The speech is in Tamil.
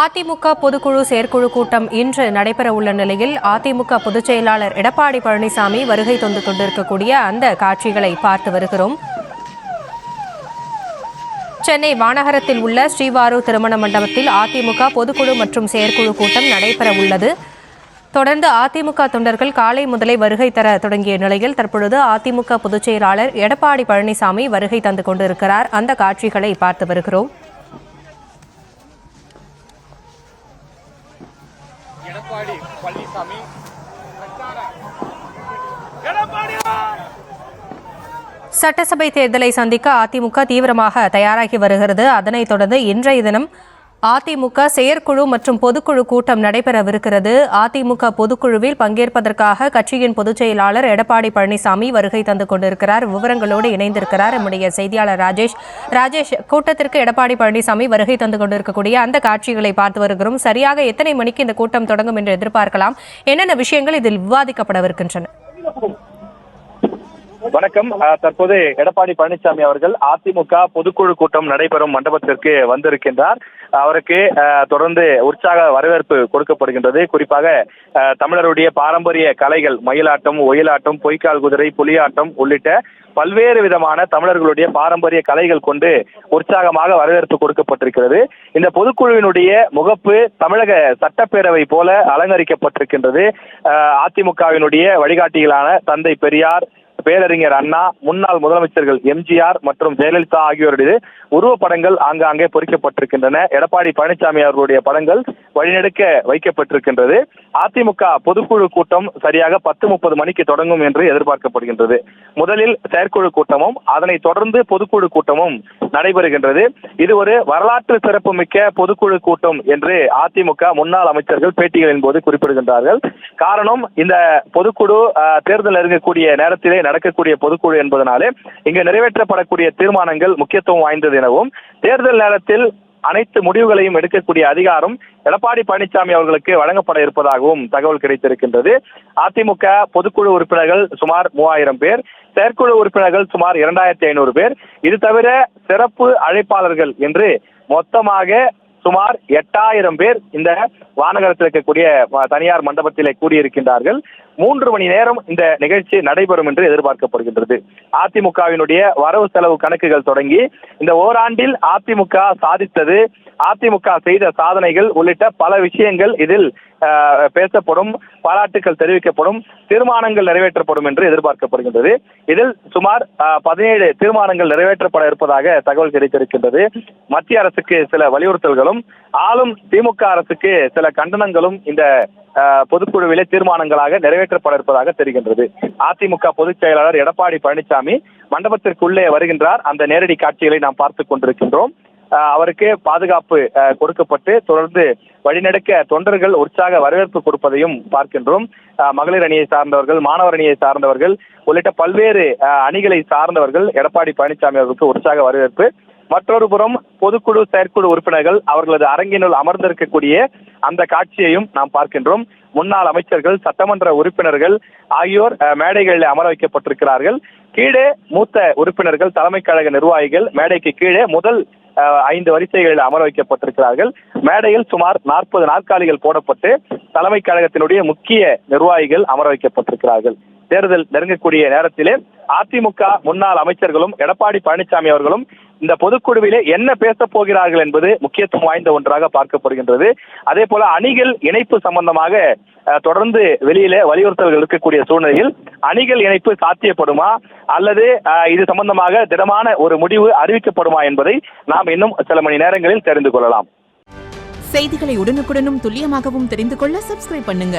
அதிமுக பொதுக்குழு செயற்குழு கூட்டம் இன்று நடைபெறவுள்ள நிலையில் அதிமுக பொதுச் செயலாளர் எடப்பாடி பழனிசாமி வருகை தந்து கொண்டிருக்கக்கூடிய அந்த காட்சிகளை பார்த்து வருகிறோம். சென்னை மாநகரத்தில் உள்ள ஸ்ரீவாரூர் திருமண மண்டபத்தில் அதிமுக பொதுக்குழு மற்றும் செயற்குழு கூட்டம் நடைபெறவுள்ளது. தொடர்ந்து அதிமுக தொண்டர்கள் காலை முதலே வருகை தர தொடங்கிய நிலையில் தற்பொழுது அதிமுக பொதுச் செயலாளர் எடப்பாடி பழனிசாமி வருகை தந்து கொண்டிருக்கிறார். அந்த காட்சிகளை பார்த்து வருகிறோம். எடப்பாடி பழனிசாமி சட்டசபை தேர்தலை சந்திக்க அதிமுக தீவிரமாக தயாராகி வருகிறது. அதனைத் தொடர்ந்து இன்றைய தினம் அதிமுக செயற்குழு மற்றும் பொதுக்குழு கூட்டம் நடைபெறவிருக்கிறது. அதிமுக பொதுக்குழுவில் பங்கேற்பதற்காக கட்சியின் பொதுச் செயலாளர் எடப்பாடி பழனிசாமி வருகை தந்து கொண்டிருக்கிறார். விவரங்களோடு இணைந்திருக்கிறார் நம்முடைய செய்தியாளர் ராஜேஷ். கூட்டத்திற்கு எடப்பாடி பழனிசாமி வருகை தந்து கொண்டிருக்கக்கூடிய அந்த காட்சிகளை பார்த்து வருகிறோம். சரியாக எத்தனை மணிக்கு இந்த கூட்டம் தொடங்கும் என்று எதிர்பார்க்கலாம்? என்னென்ன விஷயங்கள் இதில் விவாதிக்கப்படவிருக்கின்றன? வணக்கம். தற்போது எடப்பாடி பழனிசாமி அவர்கள் அதிமுக பொதுக்குழு கூட்டம் நடைபெறும் மண்டபத்திற்கு வந்திருக்கின்றார். அவருக்கு தொடர்ந்து உற்சாக வரவேற்பு கொடுக்கப்படுகின்றது. குறிப்பாக தமிழருடைய பாரம்பரிய கலைகள் மயிலாட்டம், ஒயிலாட்டம், பொய்க்கால் குதிரை, புலியாட்டம் உள்ளிட்ட பல்வேறு விதமான தமிழர்களுடைய பாரம்பரிய கலைகள் கொண்டு உற்சாகமாக வரவேற்பு கொடுக்கப்பட்டிருக்கிறது. இந்த பொதுக்குழுவினுடைய முகப்பு தமிழக சட்டப்பேரவை போல அலங்கரிக்கப்பட்டிருக்கின்றது. அதிமுகவினுடைய வழிகாட்டிகளான தந்தை பெரியார், பேரறிஞர் அண்ணா, முன்னாள் முதலமைச்சர்கள் எம்ஜிஆர் மற்றும் ஜெயலலிதா ஆகியோருடைய உருவப்படங்கள் ஆங்காங்கே பொறிக்கப்பட்டிருக்கின்றன. எடப்பாடி பழனிசாமி அவர்களுடைய படங்கள் வழிநெடுக்க வைக்கப்பட்டிருக்கின்றது. அதிமுக பொதுக்குழு கூட்டம் சரியாக 10:30 மணிக்கு தொடங்கும் என்று எதிர்பார்க்கப்படுகின்றது. முதலில் செயற்குழு கூட்டமும் அதனைத் தொடர்ந்து பொதுக்குழு கூட்டமும் நடைபெறுகின்றது. இது ஒரு வரலாற்று சிறப்புமிக்க பொதுக்குழு கூட்டம் என்று அதிமுக முன்னாள் அமைச்சர்கள் பேட்டிகளின் போது குறிப்பிடுகின்றார்கள். காரணம், இந்த பொதுக்குழு தேர்தல் நெருங்கக்கூடிய நேரத்திலே நடக்கக்கூடிய பொதுக்குழு என்பதனாலே இங்கு நிறைவேற்றப்படக்கூடிய தீர்மானங்கள் முக்கியத்துவம் வாய்ந்தது எனவும், தேர்தல் நேரத்தில் அனைத்து முடிவுகளையும் எடுக்கக்கூடிய அதிகாரம் எடப்பாடி பழனிசாமி அவர்களுக்கு வழங்கப்பட இருப்பதாகவும் தகவல் கிடைத்திருக்கின்றது. அதிமுக பொதுக்குழு உறுப்பினர்கள் சுமார் 3000 பேர், செயற்குழு உறுப்பினர்கள் சுமார் 2500 பேர், இது தவிர சிறப்பு அழைப்பாளர்கள் என்று மொத்தமாக சுமார் 8000 பேர் இந்த வானகரத்தில் இருக்கக்கூடிய தனியார் மண்டபத்திலே கூடியிருக்கின்றார்கள். 3 மணி நேரம் இந்த நிகழ்ச்சி நடைபெறும் என்று எதிர்பார்க்கப்படுகின்றது. அதிமுகவினுடைய வரவு செலவு கணக்குகள் தொடங்கி இந்த ஓராண்டில் அதிமுக சாதித்தது, அதிமுக செய்த சாதனைகள் உள்ளிட்ட பல விஷயங்கள் இதில் பேசப்படும், பாராட்டுக்கள் தெரிவிக்கப்படும், தீர்மானங்கள் நிறைவேற்றப்படும் என்று எதிர்பார்க்கப்படுகின்றது. இதில் சுமார் 17 தீர்மானங்கள் நிறைவேற்றப்பட இருப்பதாக தகவல் கிடைத்திருக்கின்றது. மத்திய அரசுக்கு சில வலியுறுத்தல்களும், ஆளும் திமுக அரசுக்கு சில கண்டனங்களும் இந்த பொதுக்குழுவிலே தீர்மானங்களாக நிறைவேற்றப்பட இருப்பதாக தெரிகின்றது. அதிமுக பொதுச் செயலாளர் எடப்பாடி பழனிசாமி மண்டபத்திற்குள்ளே வருகின்றார். அந்த நேரடி காட்சிகளை நாம் பார்த்துக் கொண்டிருக்கின்றோம். அவருக்கு பாதுகாப்பு கொடுக்கப்பட்டு தொடர்ந்து வழிநடக்க தொண்டர்கள் உற்சாக வரவேற்பு கொடுப்பதையும் பார்க்கின்றோம். மகளிர் அணியை சார்ந்தவர்கள், மாணவர் அணியை சார்ந்தவர்கள் உள்ளிட்ட பல்வேறு அணிகளை சார்ந்தவர்கள் எடப்பாடி பழனிசாமி அவர்களுக்கு உற்சாக வரவேற்பு. மற்றொரு புறம் பொதுக்குழு செயற்குழு உறுப்பினர்கள் அவர்களது அரங்கினுள் அமர்ந்திருக்கக்கூடிய அந்த காட்சியையும் நாம் பார்க்கின்றோம். முன்னாள் அமைச்சர்கள், சட்டமன்ற உறுப்பினர்கள் ஆகியோர் மேடைகளில் அமர வைக்கப்பட்டிருக்கிறார்கள். கீழே மூத்த உறுப்பினர்கள், தலைமை கழக நிர்வாகிகள் மேடைக்கு கீழே முதல் 5 வரிசைகளில் அமர வைக்கப்பட்டிருக்கிறார்கள். மேடையில் சுமார் 40 நாற்காலிகள் போடப்பட்டு தலைமை கழகத்தினுடைய முக்கிய நிர்வாகிகள் அமர வைக்கப்பட்டிருக்கிறார்கள். தேர்தல் நெருங்கக்கூடிய நேரத்திலே அதிமுக முன்னாள் அமைச்சர்களும் எடப்பாடி பழனிசாமி அவர்களும் இந்த பொதுக்குழுவிலே என்ன பேசப் போகிறார்கள் என்பது முக்கியத்துவம் வாய்ந்த ஒன்றாக பார்க்கப்படுகின்றது. அதே போல அணிகள் இணைப்பு சம்பந்தமாக தொடர்ந்து வெளியிலே வலியுறுத்தல்கள் இருக்கக்கூடிய சூழ்நிலையில் அணிகள் இணைப்பு சாத்தியப்படுமா அல்லது இது சம்பந்தமாக திடமான ஒரு முடிவு அறிவிக்கப்படுமா என்பதை நாம் இன்னும் சில மணி நேரங்களில் தெரிந்து கொள்ளலாம். செய்திகளை உடனுக்குடனும் துல்லியமாகவும் தெரிந்து கொள்ள சப்ஸ்கிரைப் பண்ணுங்க.